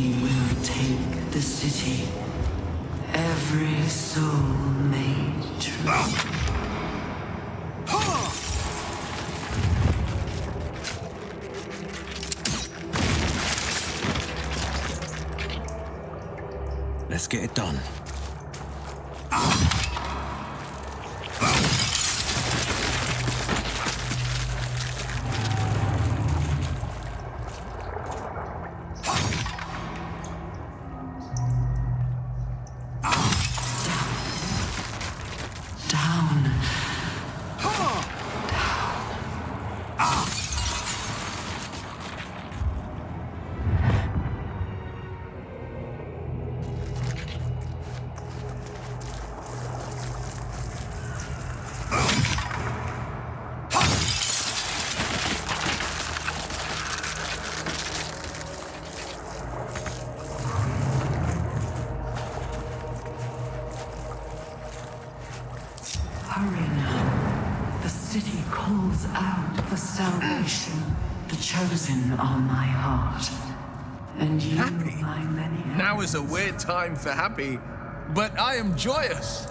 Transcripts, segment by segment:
We will take the city. Every soul made true. Let's get it done. Hurry now. The city calls out for salvation. The chosen are my heart. And you, Happy? my many. Now is a weird time for happy, but I am joyous.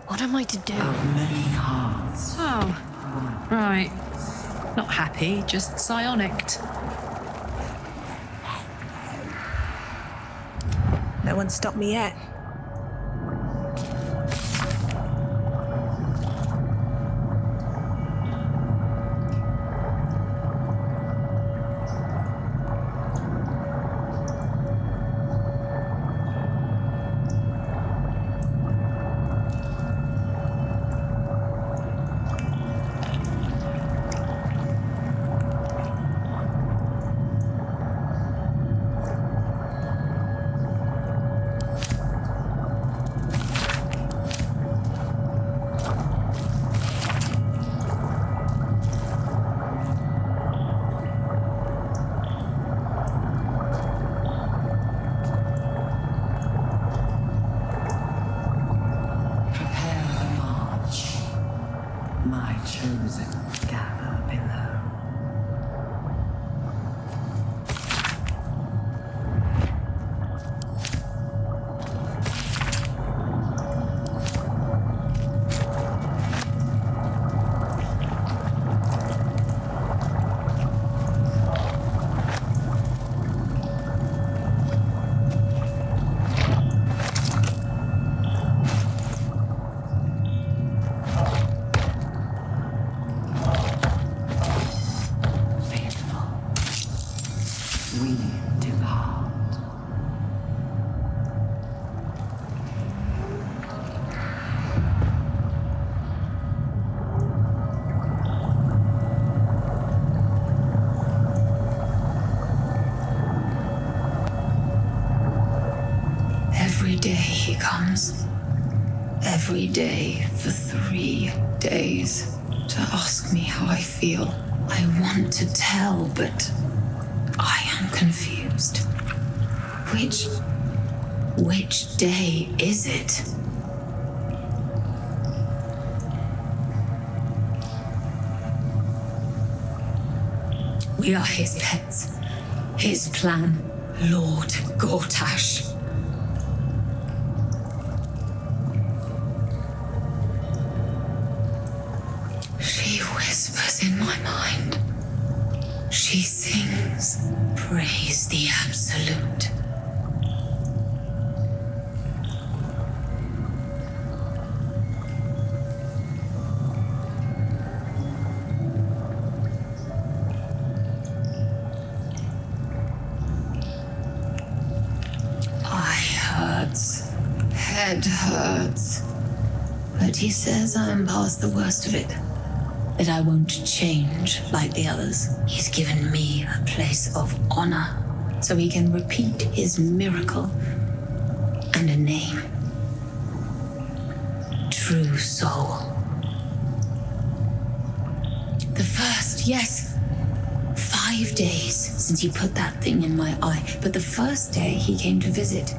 What am I to do? Of many hearts. Oh, right. Not happy, just psionicked. No one stopped me yet. My chosen gather below. We depart. Every day he comes. Every day for 3 days to ask me how I feel. I want to tell, but I am confused. Which day is it? We are his pets. His plan, Lord Gortash. She whispers in my mind. She sings, praise the Absolute. Eye hurts, head hurts, but he says I'm past the worst of it. That I won't change like the others. He's given me a place of honor so he can repeat his miracle and a name. True soul. The first, yes. 5 5 days since he put that thing in my eye, but the first day he came to visit,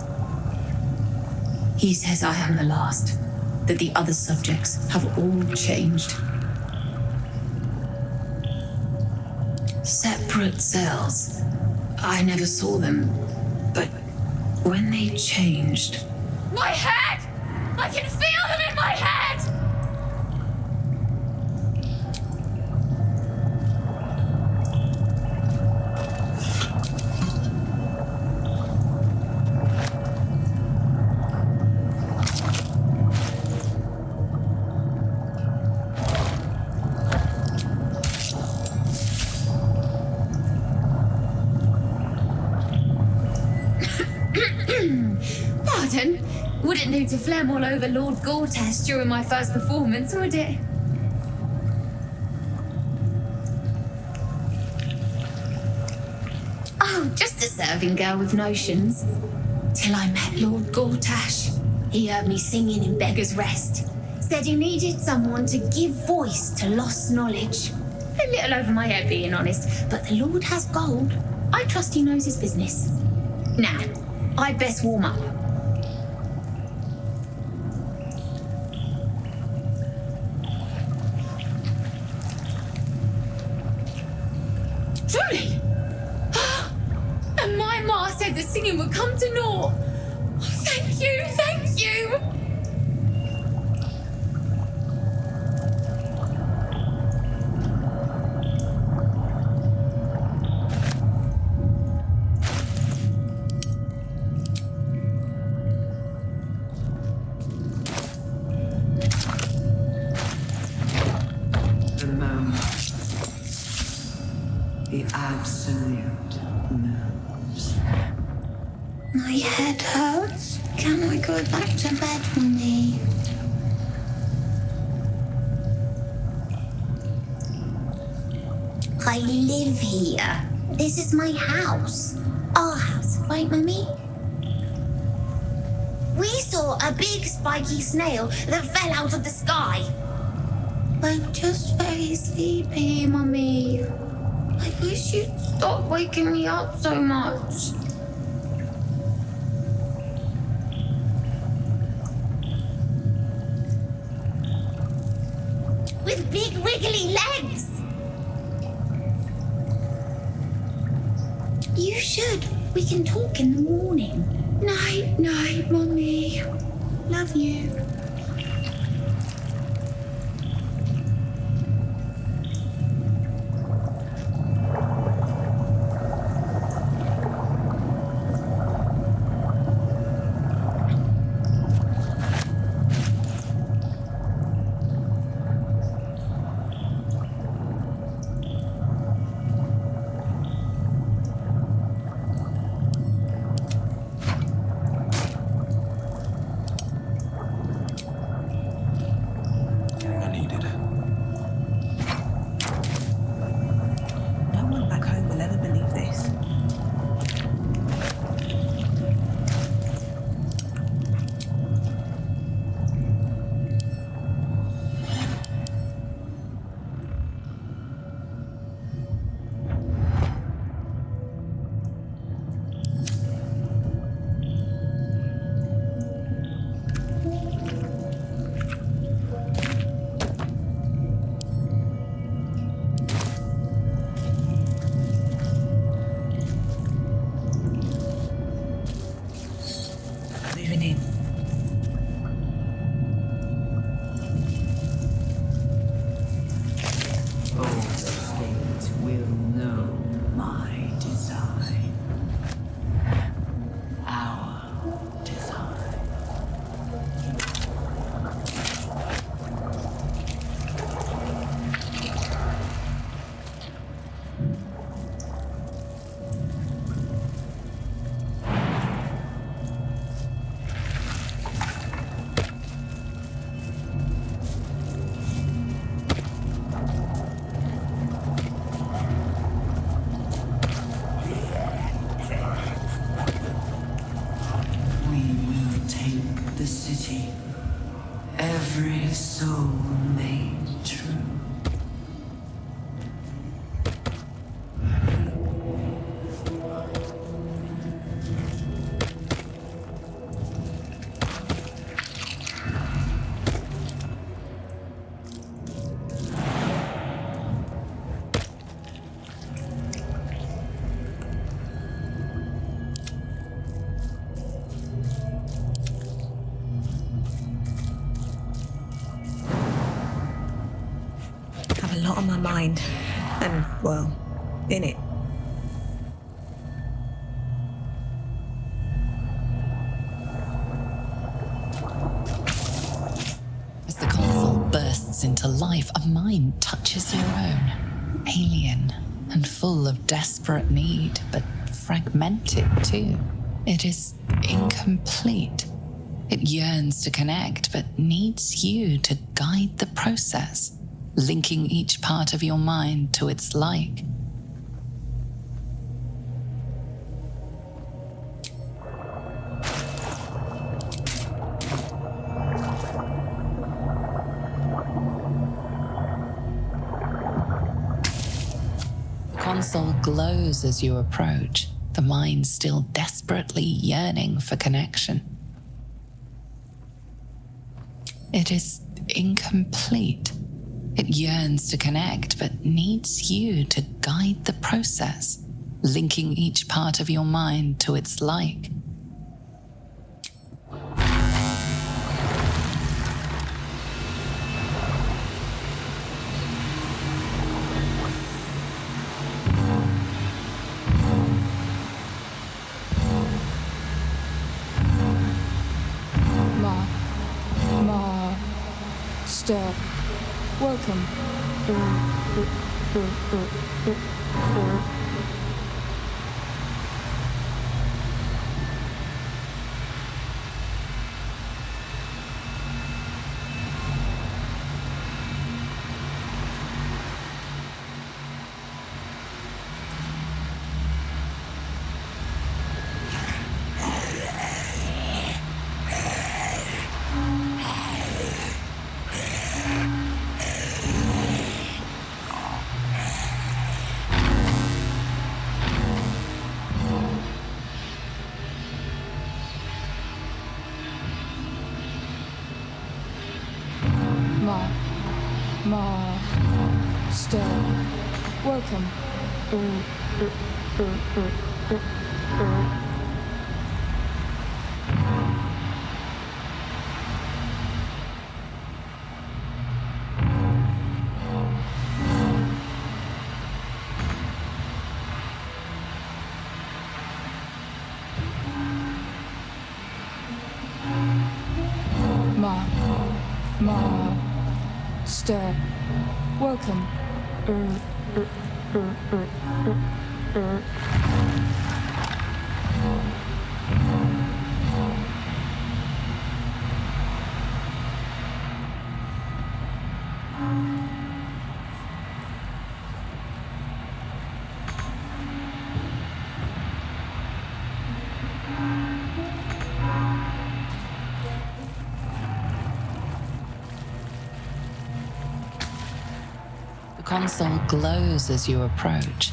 he says I am the last, that the other subjects have all changed. Separate cells. I never saw them, but when they changed... My head! I can feel them in my head! Pardon? Wouldn't do to phlegm all over Lord Gortash during my first performance, would it? Oh, just a serving girl with notions. Till I met Lord Gortash. He heard me singing in Beggar's Rest. Said he needed someone to give voice to lost knowledge. A little over my head, being honest, but the Lord has gold. I trust he knows his business. Now, I'd best warm up. Truly? And my ma said the singing would come to naught. Thank you, thank you. The moment. The absolute knows. My head hurts. Can I go back to bed, Mummy? I live here. This is my house. Our house, right, Mummy? We saw a big spiky snail that fell out of the sky. I'm just very sleepy, Mummy. I wish you'd stop waking me up so much. With big wiggly legs. You should. We can talk in the morning. Night, night, Mummy. Love you. lot on my mind. And, well, in it. As the console bursts into life, a mind touches your own. Alien and full of desperate need, but fragmented too. It is incomplete. It yearns to connect, but needs you to guide the process, linking each part of your mind to its like. The console glows as you approach, the mind still desperately yearning for connection. It is incomplete. It yearns to connect, but needs you to guide the process, linking each part of your mind to its like. Master, welcome. Master, welcome. Master, welcome. The console glows as you approach.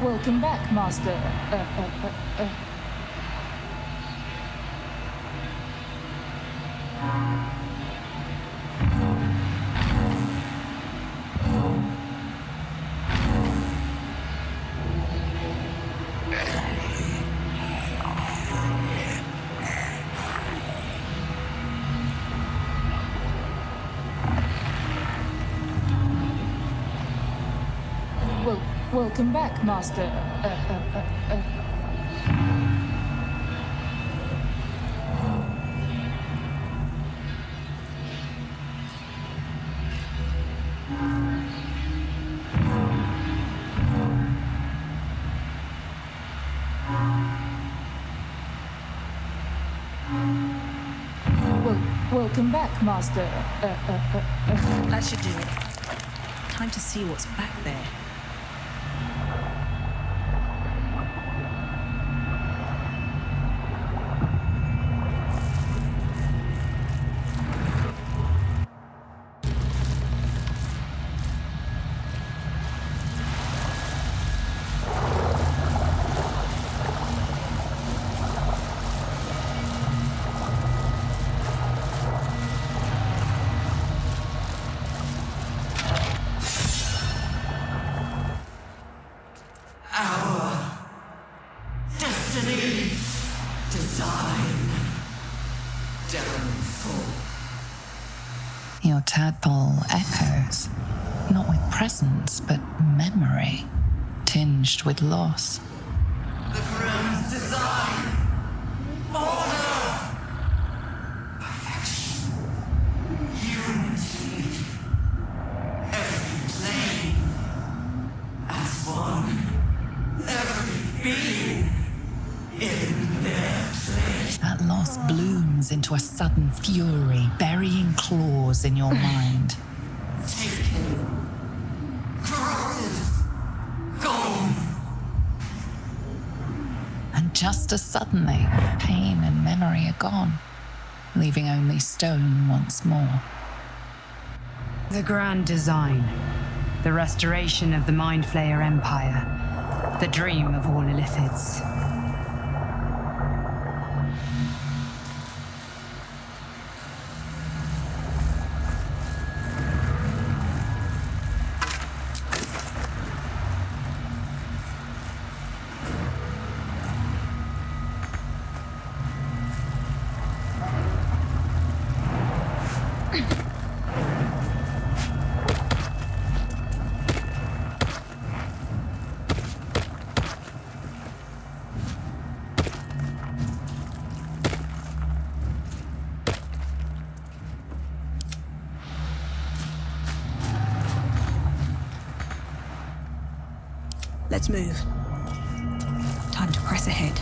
Welcome back, Master. Welcome back, Master. Welcome back, Master. That should do it. Time to see what's back there. Destiny. Design. Downfall. Your tadpole echoes, not with presence, but memory, tinged with loss. The Ground's design. Order. Perfection. Unity. Every plane. As one. Every being. In their place. That loss blooms into a sudden fury, burying claws in your mind. Taken. Corrupted. Gone. And just as suddenly, pain and memory are gone, leaving only stone once more. The grand design. The restoration of the Mind Flayer Empire. The dream of all Illithids. Let's move. Time to press ahead.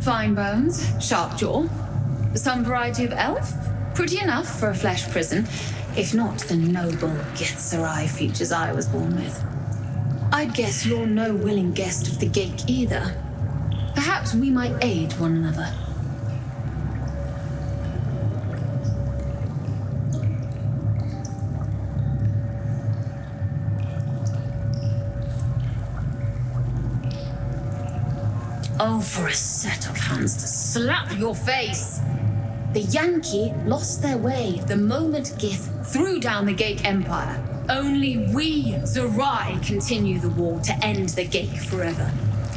Fine bones, sharp jaw, some variety of elf. Pretty enough for a flesh prison, if not the noble Githzerai features I was born with. I'd guess you're no willing guest of the gate either. Perhaps we might aid one another. Oh, for a set of hands to slap your face! The Yankee lost their way the moment Gith threw down the Gate Empire. Only we, Zerai, continue the war to end the Gate forever.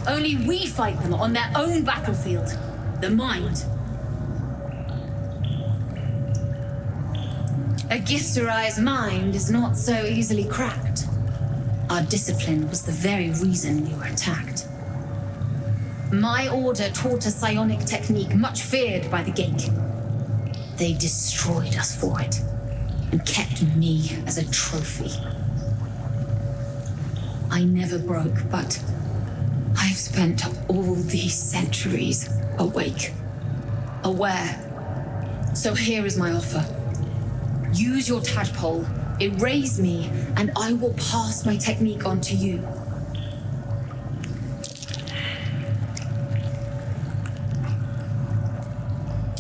Only we fight them on their own battlefield, the Mind. A Githzerai's mind is not so easily cracked. Our discipline was the very reason we were attacked. My order taught a psionic technique much feared by the Gate. They destroyed us for it, and kept me as a trophy. I never broke, but I've spent all these centuries awake, aware. So here is my offer. Use your tadpole, erase me, and I will pass my technique on to you.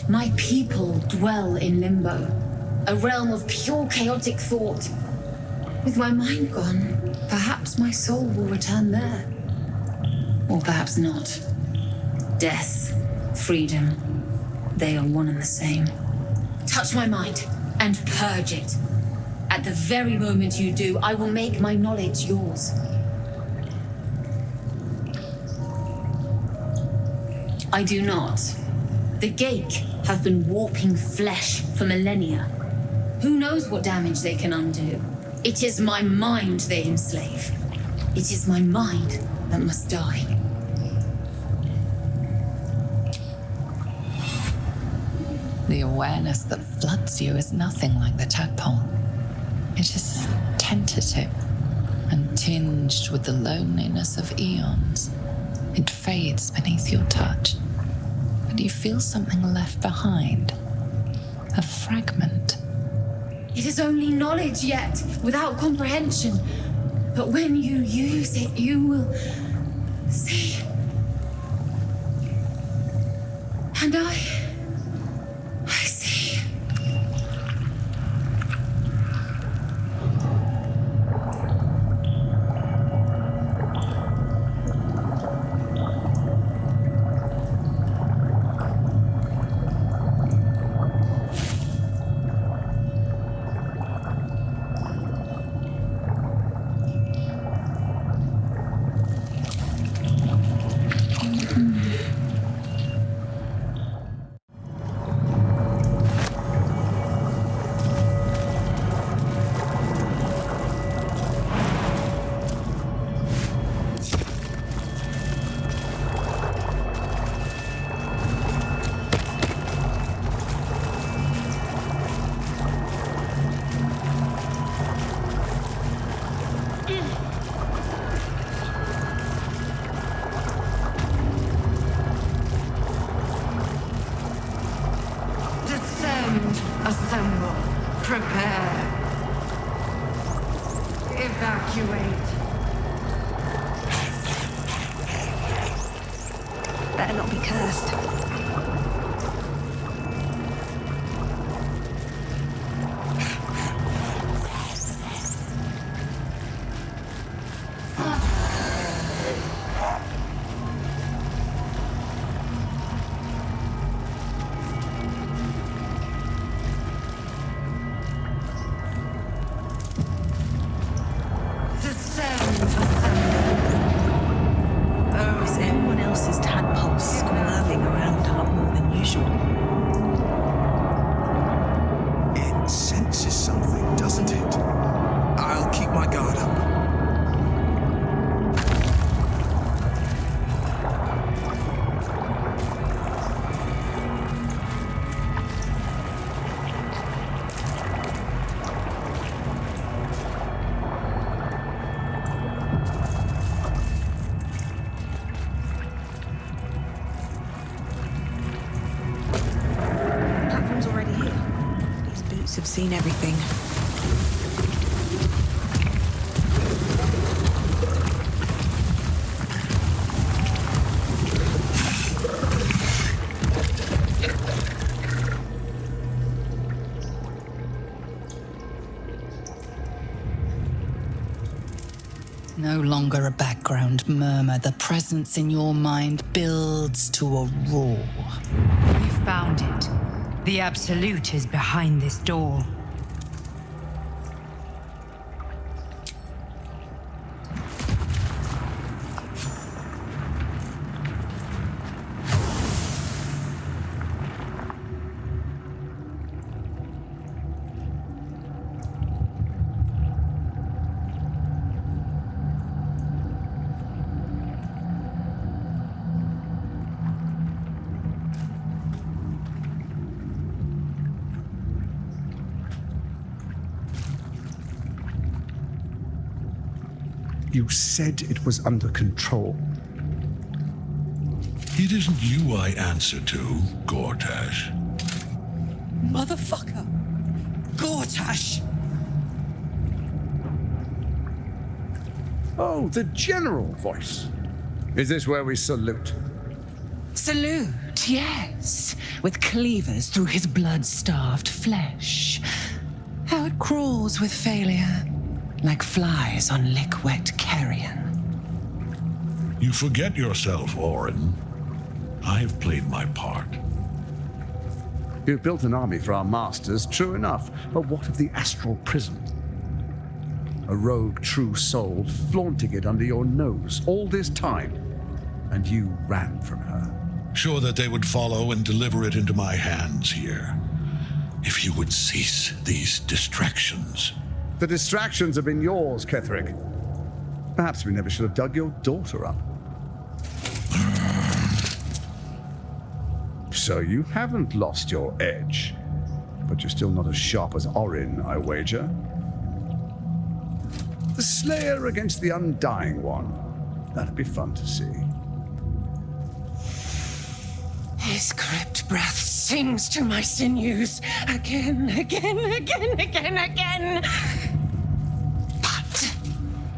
My people dwell in limbo, a realm of pure chaotic thought. With my mind gone, perhaps my soul will return there. Or perhaps not. Death, freedom, they are one and the same. Touch my mind and purge it. At the very moment you do, I will make my knowledge yours. I do not. The Gate have been warping flesh for millennia. Who knows what damage they can undo? It is my mind they enslave. It is my mind that must die. The awareness that floods you is nothing like the tadpole. It is tentative and tinged with the loneliness of eons. It fades beneath your touch. But you feel something left behind. A fragment. It is only knowledge yet, without comprehension. But when you use it, you will see. And I see. Assemble. Prepare. Evacuate. Better not be cursed. Is everyone else's tadpoles swirling around a lot more than usual? It senses something, doesn't it? I'll keep my guard up. Platform's already here. These boots have seen everything. No longer a background murmur. The presence in your mind builds to a roar. We found it. The Absolute is behind this door. You said it was under control. It isn't you I answer to, Gortash. Motherfucker! Gortash! Oh, the general voice. Is this where we salute? Salute, yes, with cleavers through his blood-starved flesh. How it crawls with failure, like flies on lick-wet carrion. You forget yourself, Orin. I have played my part. You've built an army for our masters, true enough, but what of the astral prison? A rogue true soul flaunting it under your nose all this time, and you ran from her. Sure that they would follow and deliver it into my hands here. If you would cease these distractions. The distractions have been yours, Kendric. Perhaps we never should have dug your daughter up. So you haven't lost your edge, but you're still not as sharp as Orin, I wager. The Slayer against the Undying One. That'd be fun to see. His crypt breath sings to my sinews again. But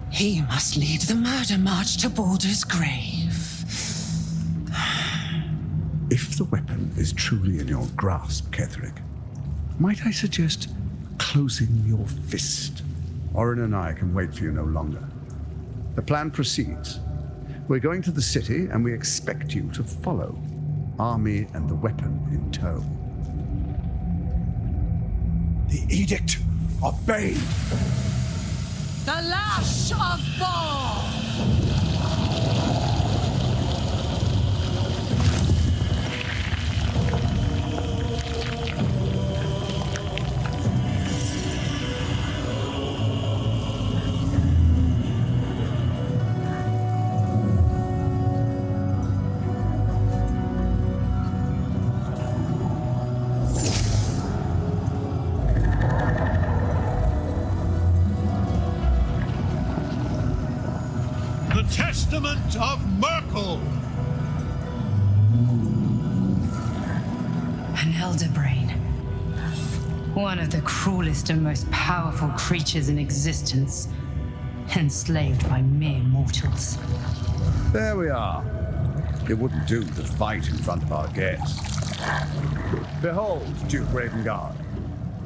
he must lead the murder march to Baldur's grave. If the weapon is truly in your grasp, Kendric, might I suggest closing your fist? Orin and I can wait for you no longer. The plan proceeds. We're going to the city, and we expect you to follow. Army and the weapon in tow. The edict! Obey! The lash of Thorn! Testament of Merkel! An elder brain. One of the cruelest and most powerful creatures in existence, enslaved by mere mortals. There we are. It wouldn't do to fight in front of our guests. Behold, Duke Ravengard,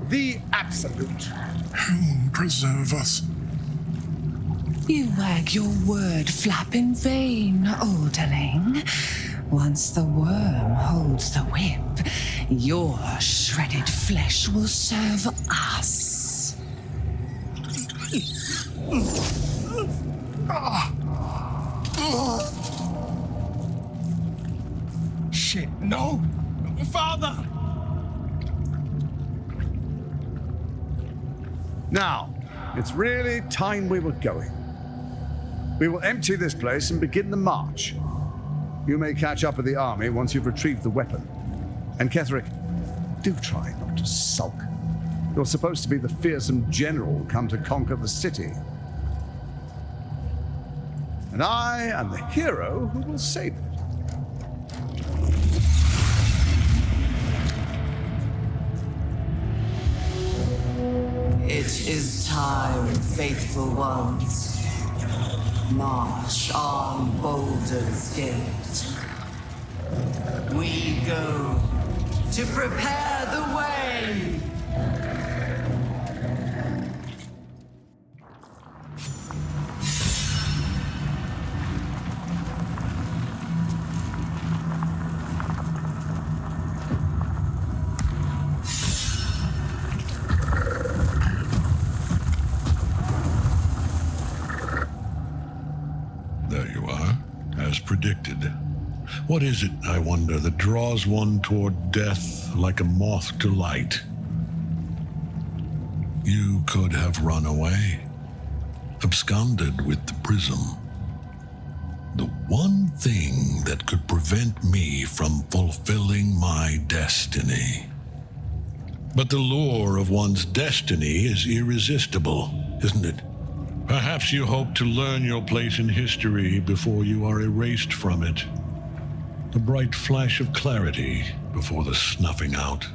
the Absolute. Who preserve us? You wag your word flap in vain, olderling. Once the worm holds the whip, your shredded flesh will serve us. Shit, no! Father! Now, it's really time we were going. We will empty this place and begin the march. You may catch up with the army once you've retrieved the weapon. And Kendric, do try not to sulk. You're supposed to be the fearsome general come to conquer the city. And I am the hero who will save it. It is time, faithful ones. March on Baldur's Gate. We go to prepare the way. Predicted. What is it, I wonder, that draws one toward death like a moth to light? You could have run away, absconded with the prism. The one thing that could prevent me from fulfilling my destiny. But the lure of one's destiny is irresistible, isn't it? Perhaps you hope to learn your place in history before you are erased from it. A bright flash of clarity before the snuffing out.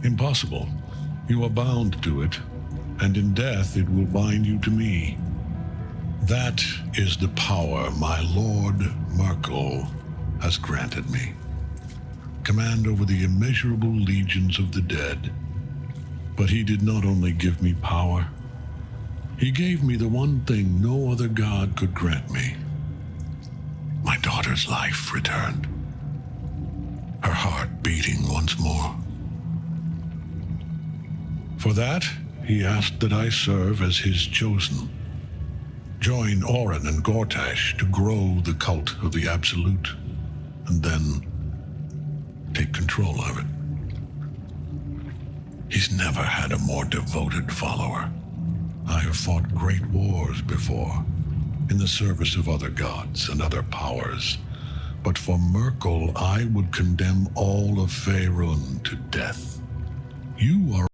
Impossible. You are bound to it, and in death it will bind you to me. That is the power my lord Merkel has granted me. Command over the immeasurable legions of the dead. But he did not only give me power, he gave me the one thing no other god could grant me. My daughter's life returned, her heart beating once more. For that, he asked that I serve as his chosen. Join Orin and Gortash to grow the cult of the Absolute, and then take control of it. He's never had a more devoted follower. I have fought great wars before, in the service of other gods and other powers, but for Merkel I would condemn all of Faerun to death. You are